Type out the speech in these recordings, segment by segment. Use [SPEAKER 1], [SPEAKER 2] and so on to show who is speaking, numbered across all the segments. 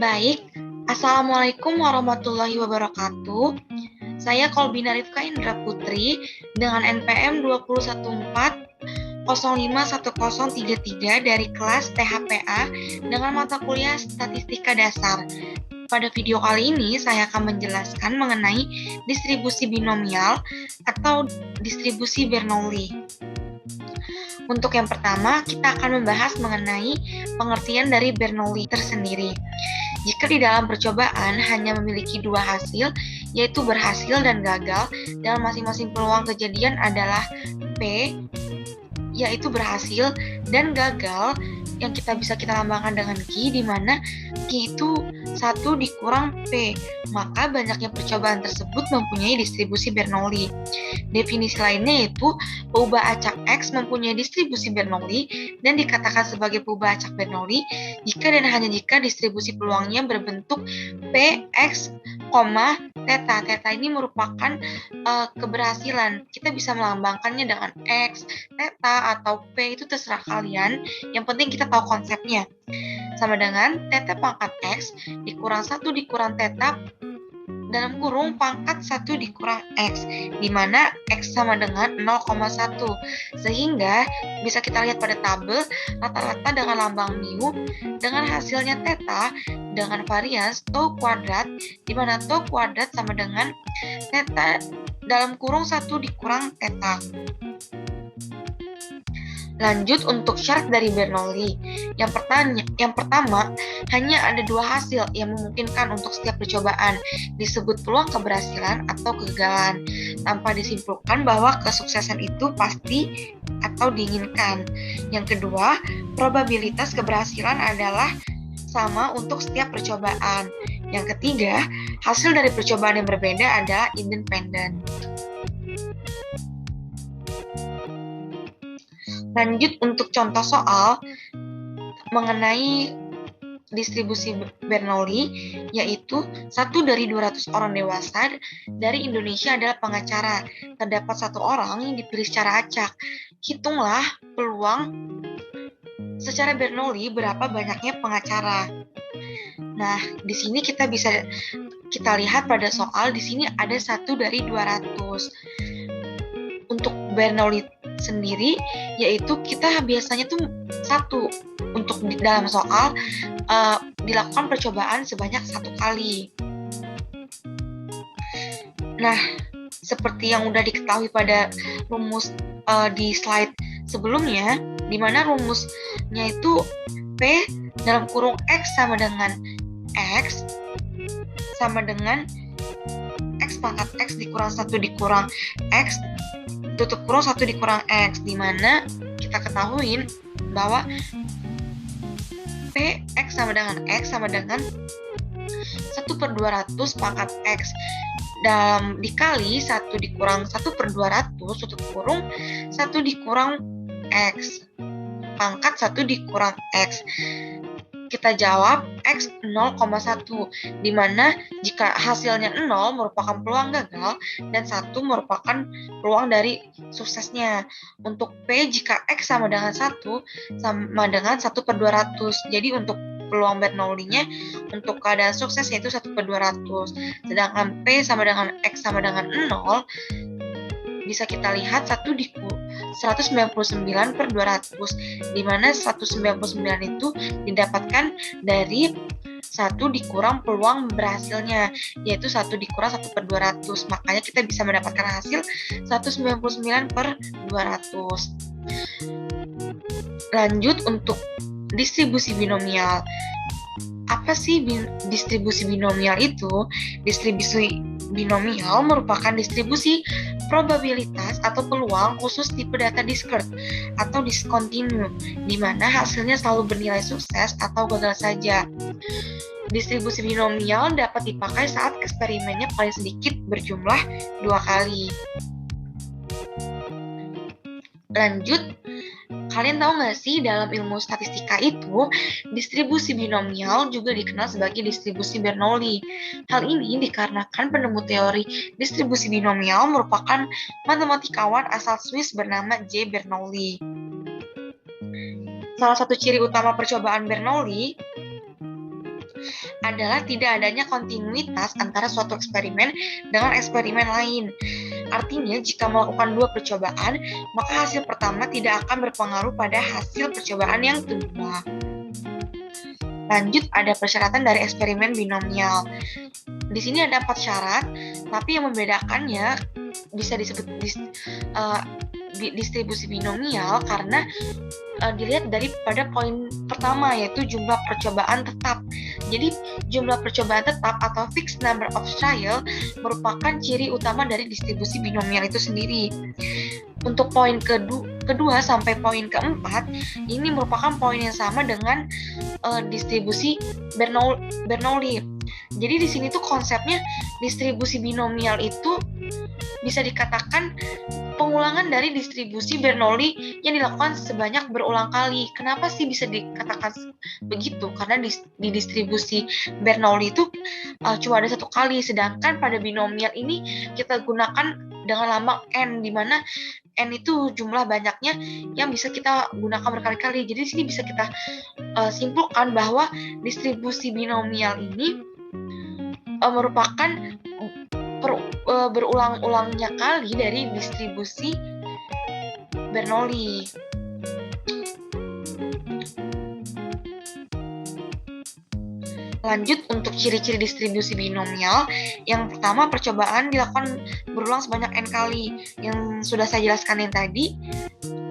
[SPEAKER 1] Baik, Assalamualaikum warahmatullahi wabarakatuh. Saya Kolbina Rifka Indra Putri dengan NPM 214051033 dari kelas THPA dengan mata kuliah Statistika Dasar. Pada video kali ini saya akan menjelaskan mengenai distribusi binomial atau distribusi Bernoulli. Untuk yang pertama, kita akan membahas mengenai pengertian dari Bernoulli tersendiri. Jika di dalam percobaan hanya memiliki dua hasil, yaitu berhasil dan gagal, dan masing-masing peluang kejadian adalah P, yaitu berhasil, dan gagal, yang kita lambangkan dengan Q, di mana Q itu 1 dikurang P, maka banyaknya percobaan tersebut mempunyai distribusi Bernoulli. Definisi lainnya yaitu peubah acak X mempunyai distribusi Bernoulli dan dikatakan sebagai peubah acak Bernoulli jika dan hanya jika distribusi peluangnya berbentuk P, X, theta. Theta ini merupakan keberhasilan. Kita bisa melambangkannya dengan X, theta, atau P, itu terserah kalian. Yang penting kita tahu konsepnya. Sama dengan theta pangkat X dikurang 1 dikurang theta dalam kurung pangkat 1 dikurang X, di mana X sama dengan 0,1. Sehingga bisa kita lihat pada tabel rata-rata dengan lambang mu dengan hasilnya theta dengan varians tau kuadrat, di mana tau kuadrat sama dengan theta dalam kurung 1 dikurang theta. Lanjut untuk syarat dari Bernoulli. Yang pertama, hanya ada dua hasil yang memungkinkan untuk setiap percobaan, disebut peluang keberhasilan atau kegagalan, tanpa disimpulkan bahwa kesuksesan itu pasti atau diinginkan. Yang kedua, probabilitas keberhasilan adalah sama untuk setiap percobaan. Yang ketiga, hasil dari percobaan yang berbeda adalah independen. Lanjut untuk contoh soal mengenai distribusi Bernoulli, yaitu 1 dari 200 orang dewasa dari Indonesia adalah pengacara. Terdapat 1 orang yang dipilih secara acak. Hitunglah peluang secara Bernoulli berapa banyaknya pengacara. Nah, di sini kita lihat pada soal, di sini ada 1 dari 200. Untuk Bernoulli sendiri, yaitu kita biasanya tuh 1 untuk di dalam soal dilakukan percobaan sebanyak 1 kali. Nah, seperti yang udah diketahui pada rumus di slide sebelumnya, di mana rumusnya itu P dalam kurung X sama dengan X sama dengan X pangkat X dikurang 1 dikurang X tutup kurung 1 dikurang X, di mana kita ketahuin bahwa P X sama dengan X sama dengan 1/200 pangkat X dalam dikali 1 dikurang 1/200 tutup kurung 1 dikurang X pangkat 1 dikurang X. Kita jawab X 0,1, di mana jika hasilnya 0 merupakan peluang gagal dan 1 merupakan peluang dari suksesnya. Untuk P, jika X sama dengan 1 sama dengan 1/200. Jadi untuk peluang Bernoulli-nya untuk keadaan sukses yaitu 1/200. Sedangkan P sama dengan X sama dengan 0, bisa kita lihat 199/200, di mana 199 itu didapatkan dari 1 dikurang peluang berhasilnya, yaitu 1 dikurang 1/200. Makanya kita bisa mendapatkan hasil 199/200. Lanjut untuk distribusi binomial. Apa sih distribusi binomial itu? Distribusi binomial merupakan distribusi probabilitas atau peluang khusus tipe data discrete atau discontinue, di mana hasilnya selalu bernilai sukses atau gagal saja. Distribusi binomial dapat dipakai saat eksperimennya paling sedikit berjumlah 2 kali. Lanjut, kalian tahu nggak sih dalam ilmu statistika itu, distribusi binomial juga dikenal sebagai distribusi Bernoulli. Hal ini dikarenakan penemu teori distribusi binomial merupakan matematikawan asal Swiss bernama J. Bernoulli. Salah satu ciri utama percobaan Bernoulli adalah tidak adanya kontinuitas antara suatu eksperimen dengan eksperimen lain. Artinya, jika melakukan dua percobaan, maka hasil pertama tidak akan berpengaruh pada hasil percobaan yang kedua. Lanjut, ada persyaratan dari eksperimen binomial. Di sini ada 4 syarat, tapi yang membedakannya bisa disebut distribusi binomial karena dilihat daripada poin pertama, yaitu jumlah percobaan tetap. Jadi jumlah percobaan tetap atau fixed number of trial merupakan ciri utama dari distribusi binomial itu sendiri. Untuk poin kedua sampai poin keempat, ini merupakan poin yang sama dengan distribusi Bernoulli. Jadi di sini tuh konsepnya distribusi binomial itu bisa dikatakan pengulangan dari distribusi Bernoulli yang dilakukan sebanyak berulang kali. Kenapa sih bisa dikatakan begitu? Karena di distribusi Bernoulli itu cuma ada satu kali, sedangkan pada binomial ini kita gunakan dengan lambang n, di mana n itu jumlah banyaknya yang bisa kita gunakan berkali-kali. Jadi di sini bisa kita simpulkan bahwa distribusi binomial ini merupakan berulang-ulangnya kali dari distribusi Bernoulli. Lanjut, untuk ciri-ciri distribusi binomial, yang pertama, percobaan dilakukan berulang sebanyak n kali. Yang sudah saya jelaskan yang tadi,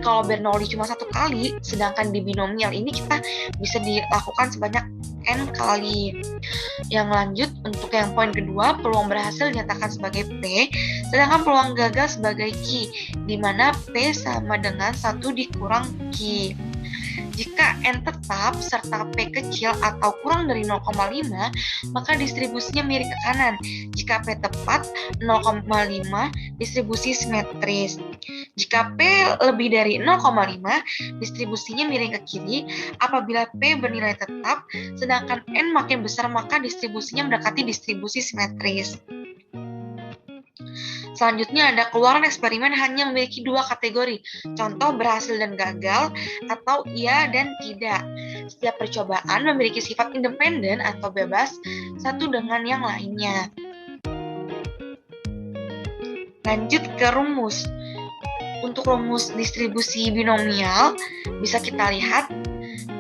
[SPEAKER 1] kalau Bernoulli cuma satu kali, sedangkan di binomial ini kita bisa dilakukan sebanyak n kali. Yang lanjut, untuk yang poin kedua, peluang berhasil dinyatakan sebagai P, sedangkan peluang gagal sebagai Q, di mana P sama dengan 1 dikurang Q. Jika n tetap serta P kecil atau kurang dari 0,5, maka distribusinya miring ke kanan. Jika P tepat 0,5, distribusi simetris. Jika P lebih dari 0,5, distribusinya miring ke kiri. Apabila P bernilai tetap, sedangkan n makin besar, maka distribusinya mendekati distribusi simetris. Selanjutnya ada keluaran eksperimen hanya memiliki 2 kategori, contoh berhasil dan gagal, atau iya dan tidak. Setiap percobaan memiliki sifat independen atau bebas satu dengan yang lainnya. Lanjut ke rumus. Untuk rumus distribusi binomial, bisa kita lihat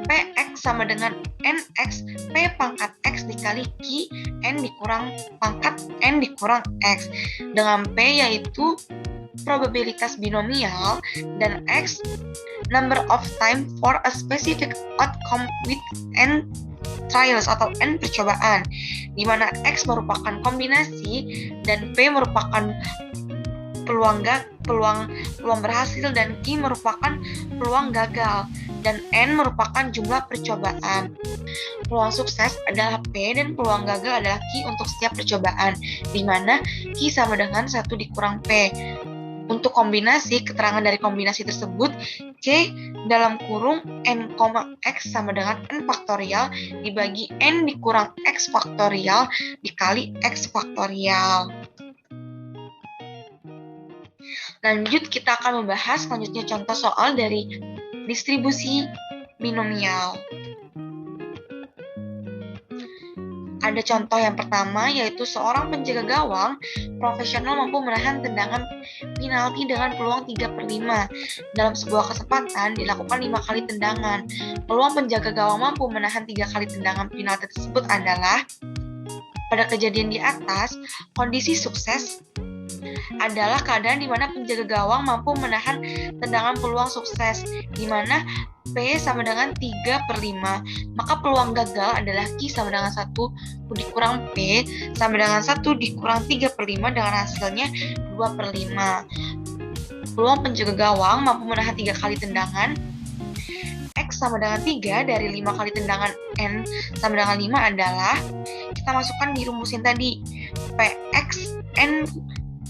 [SPEAKER 1] Px sama dengan Nx, P pangkat X dikali Q, N dikurang pangkat N dikurang X. Dengan P yaitu probabilitas binomial dan X number of time for a specific outcome with N trials atau N percobaan, di mana X merupakan kombinasi dan P merupakan peluang berhasil dan Q merupakan peluang gagal, dan N merupakan jumlah percobaan. Peluang sukses adalah P dan peluang gagal adalah Q untuk setiap percobaan, di mana Q sama dengan 1 dikurang P. Untuk kombinasi, keterangan dari kombinasi tersebut, C dalam kurung N, X sama dengan N faktorial dibagi N dikurang X faktorial dikali X faktorial. Lanjut, kita akan membahas selanjutnya contoh soal dari distribusi binomial. Ada contoh yang pertama, yaitu seorang penjaga gawang profesional mampu menahan tendangan penalti dengan peluang 3/5. Dalam sebuah kesempatan dilakukan 5 kali tendangan. Peluang penjaga gawang mampu menahan 3 kali tendangan penalti tersebut adalah, pada kejadian di atas, kondisi sukses adalah keadaan di mana penjaga gawang mampu menahan tendangan peluang sukses, di mana P sama dengan 3/5. Maka peluang gagal adalah Q sama dengan 1 dikurang P sama dengan 1 dikurang 3/5 dengan hasilnya 2/5. Peluang penjaga gawang mampu menahan 3 kali tendangan. X sama dengan 3 dari 5 kali tendangan N sama dengan 5 adalah, kita masukkan di rumusin tadi, Px N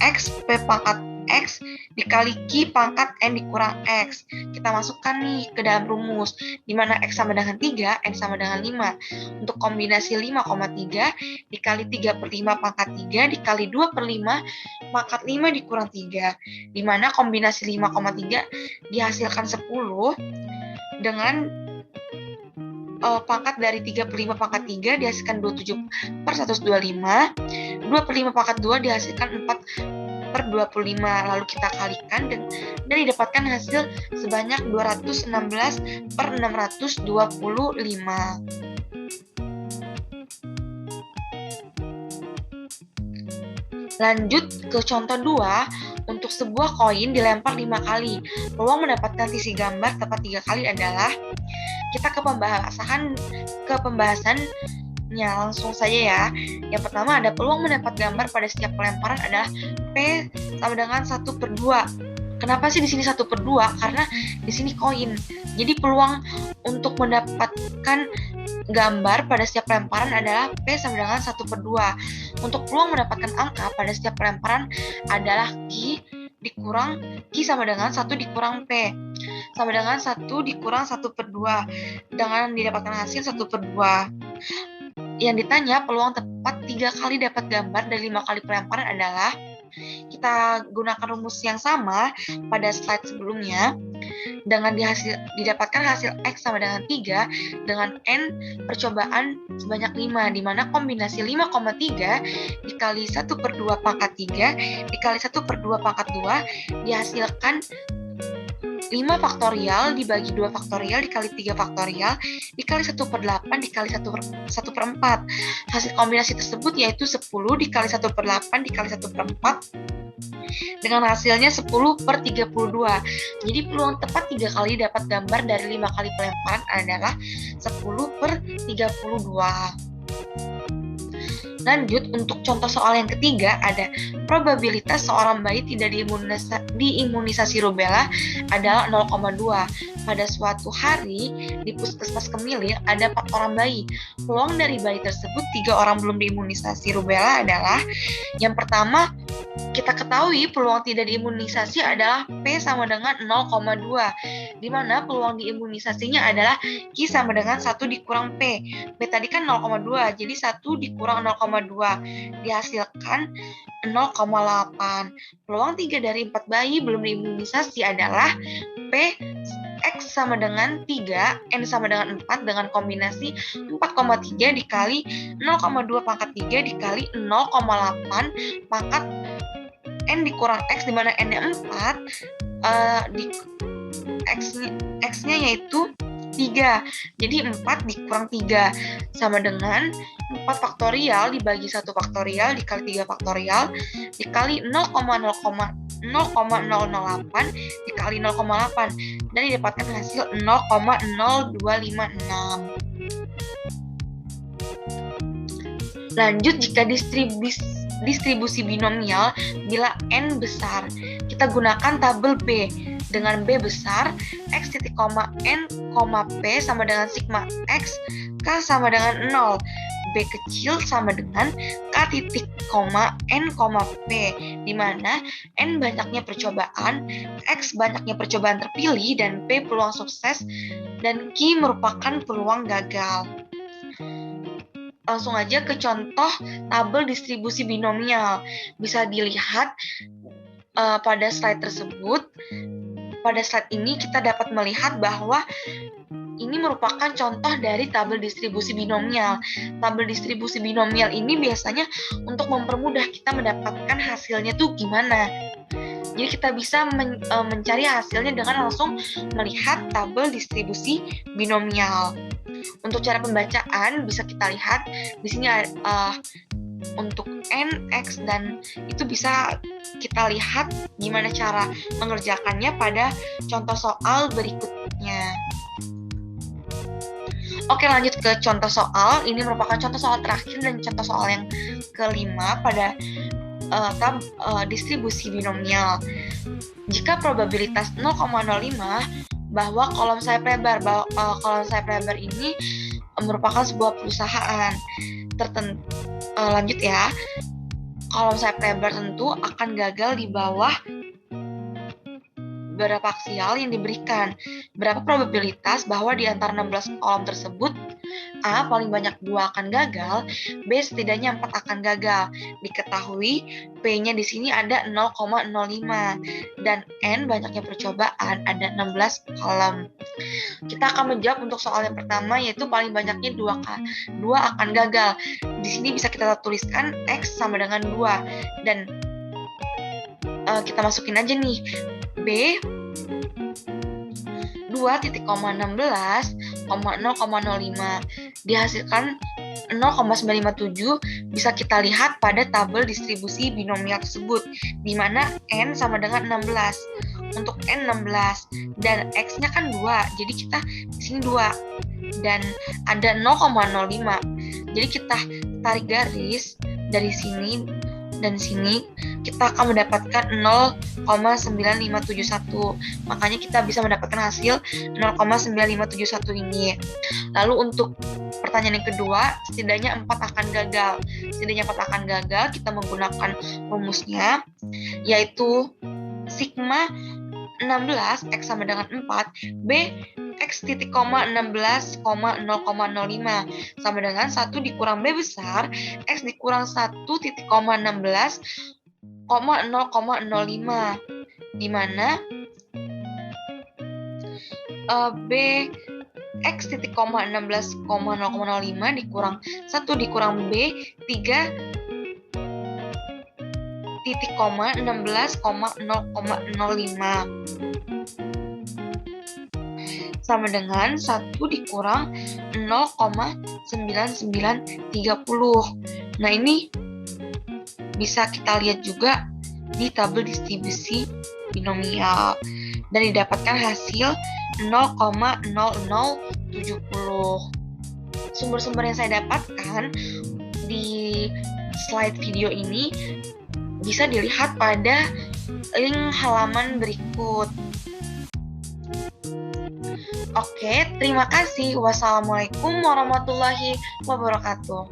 [SPEAKER 1] X P pangkat X dikali Q pangkat N dikurang X. Kita masukkan nih ke dalam rumus, di mana X sama dengan 3, N sama dengan 5. Untuk kombinasi 5,3 dikali 3/5 pangkat 3 dikali 2/5 pangkat 5 dikurang 3, di mana kombinasi 5,3 dihasilkan 10 dengan pangkat dari 35 pangkat 3 dihasilkan 27 per 125, 2 per 5 pangkat 2 dihasilkan 4 per 25, lalu kita kalikan dan didapatkan hasil sebanyak 216 per 625. Lanjut ke contoh 2, untuk sebuah koin dilempar 5 kali. Peluang mendapatkan sisi gambar tepat 3 kali adalah, kita ke pembahasannya langsung saja ya. Yang pertama ada peluang mendapat gambar pada setiap pelemparan adalah P sama dengan 1/2. Kenapa sih di sini 1/2? Karena di sini koin. Jadi peluang untuk mendapatkan gambar pada setiap pelemparan adalah P sama dengan 1/2. Untuk peluang mendapatkan angka pada setiap pelemparan adalah Q sama dengan 1 dikurang P sama dengan 1 dikurang 1/2 dengan didapatkan hasil 1/2. Yang ditanya peluang tepat 3 kali dapat gambar dari 5 kali pelemparan adalah, kita gunakan rumus yang sama pada slide sebelumnya. Dengan didapatkan hasil X sama dengan 3 dengan N percobaan sebanyak 5, di mana kombinasi 5,3 dikali 1/2 pangkat 3 dikali 1/2 pangkat 2 dihasilkan 5 faktorial dibagi 2 faktorial dikali 3 faktorial dikali 1/8 dikali 1/4. Hasil kombinasi tersebut yaitu 10 dikali 1/8 dikali 1/4 dengan hasilnya 10/32. Jadi peluang tepat 3 kali dapat gambar dari 5 kali pelemparan adalah 10/32. Lanjut, untuk contoh soal yang ketiga ada probabilitas seorang bayi tidak diimunisasi rubella adalah 0,2. Pada suatu hari di puskesmas Kemilir ada 4 orang bayi. Peluang dari bayi tersebut 3 orang belum diimunisasi rubella adalah, yang pertama, kita ketahui peluang tidak diimunisasi adalah P sama dengan 0,2, di mana peluang diimunisasinya adalah Q sama dengan 1 dikurang P. P tadi kan 0,2, jadi 1 dikurang 0,2, dihasilkan 0,8. Peluang 3 dari 4 bayi belum diimunisasi adalah P X sama dengan 3, N sama dengan 4 dengan kombinasi 4,3 dikali 0,2 pangkat 3 dikali 0,8 pangkat N dikurang X, di mana N-nya 4, X-nya yaitu 3. Jadi 4 dikurang 3 sama dengan 4 faktorial dibagi 1 faktorial dikali 3 faktorial dikali 0,008 dikali 0,8 dan didapatkan hasil 0,0256. Lanjut, jika distribusi binomial bila N besar, kita gunakan tabel B. Dengan B besar, X titik, N, P sama dengan sigma X, K sama dengan 0. B kecil sama dengan K titik, N, P, di mana N banyaknya percobaan, X banyaknya percobaan terpilih, dan P peluang sukses, dan Q merupakan peluang gagal. Langsung aja ke contoh tabel distribusi binomial. Bisa dilihat pada slide tersebut. Pada slide ini kita dapat melihat bahwa ini merupakan contoh dari tabel distribusi binomial. Tabel distribusi binomial ini biasanya untuk mempermudah kita mendapatkan hasilnya tuh gimana. Jadi kita bisa mencari hasilnya dengan langsung melihat tabel distribusi binomial. Untuk cara pembacaan bisa kita lihat di sini untuk N, X, dan itu bisa kita lihat gimana cara mengerjakannya pada contoh soal berikutnya. Oke, lanjut ke contoh soal. Ini merupakan contoh soal terakhir dan contoh soal yang kelima pada distribusi binomial. Jika probabilitas 0,05 bahwa kolom sayap lebar ini merupakan sebuah perusahaan tertentu. Lanjut ya. Kolom sayap lebar tentu akan gagal di bawah berapa aksial yang diberikan. Berapa probabilitas bahwa di antara 16 kolom tersebut A paling banyak 2 akan gagal, B setidaknya 4 akan gagal. Diketahui P-nya di sini ada 0,05 dan N banyaknya percobaan ada 16 kolom. Kita akan menjawab untuk soal yang pertama, yaitu paling banyaknya 2 akan gagal. Di sini bisa kita tuliskan X sama dengan 2 dan kita masukin aja nih B 2,16,0,05 dihasilkan 0,957 bisa kita lihat pada tabel distribusi binomial tersebut, di mana N sama dengan 16. Untuk N 16 dan X-nya kan 2, jadi kita di sini 2 dan ada 0,05. Jadi kita tarik garis dari sini dan sini, kita akan mendapatkan 0,9571. Makanya kita bisa mendapatkan hasil 0,9571 ini. Lalu untuk pertanyaan yang kedua, setidaknya 4 akan gagal. Setidaknya 4 akan gagal, kita menggunakan rumusnya, yaitu sigma 16 X sama dengan 4, B X titik koma 16, 0,05 sama dengan 1 dikurang B besar X dikurang 1 titik koma 16, 0,05, di mana B X titik koma 16, 0,05 dikurang 1 dikurang B 3 titik koma 16, 0,05 sama dengan 1 dikurang 0,9930. Nah, ini bisa kita lihat juga di tabel distribusi binomial dan didapatkan hasil 0,0070. Sumber-sumber yang saya dapatkan di slide video ini bisa dilihat pada link halaman berikut. Oke, terima kasih. Wassalamualaikum warahmatullahi wabarakatuh.